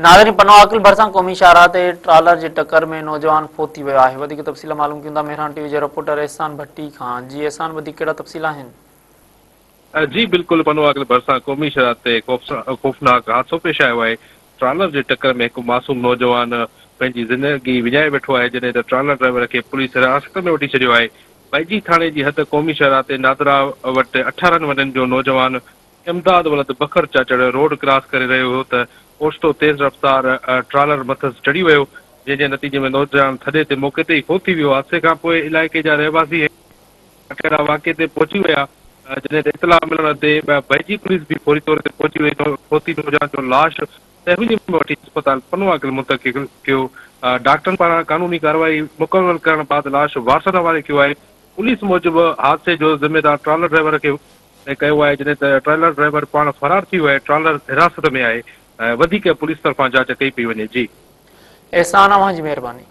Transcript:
नाज़रीन पनो आकिल भरसा क़ौमी शाहराह ते ट्रालर जी टक्कर में नौजवान फौत थी वियो आहे। वधीक तफ़सील मालूम कंदा मेहरान टीवी जे रिपोर्टर एहसान भट्टी खां। जी एहसान, वधीक कहिड़ा तफ़सील आहिनि? जी बिल्कुल पनो अगल भरसा क़ौमी शरारत ते खौफनाक हादसो पेश आयो आहे। ट्रालर जे टक्कर में हिकु मासूम नौजवान पंहिंजी ज़िंदगी विञाए वेठो आहे, जॾहिं त ट्रालर ड्राइवर खे पुलिस हिरासत में वठी छॾियो आहे। बैजी थाणे जी हद क़ौमी शरारत ते नादरा वटि 18 वरनि जो नौजवान इमदाद वलद बखर चाचड़ रोड क्रॉस करे रहियो हो त ओचितो तेज़ रफ़्तार ट्रालर मथसि चढ़ी वियो, जंहिंजे नतीजे में नौजवान थॾे ते मौक़े ते ई फौत थी वियो। हादसे खां पोइ इलाइक़े जा रहवासी वाक़े ते पहुची विया, जॾहिं त इतला मिलण ते बैजी पुलिस बि फौरी तौर ते पहुची वई। फौती नौजवान जो लाश तहवील में वठी अस्पताल पनो आकिल मुंतक़िल कयो। डॉक्टरनि पारां कानूनी कार्रवाई मुकमल करण बाद लाश वारसनि हवाले कयो आहे। पुलिस मूजिबि हादसे जो ज़िम्मेदार ट्रालर ड्राइवर खे कयो आहे, जॾहिं त ट्रेलर ड्राइवर पाण फरार थी वियो आहे। ट्रालर हिरासत में आहे। वधीक पुलिस तरफ़ां जांच कई पई वञे। जी एहसान, अव्हां जी महिरबानी।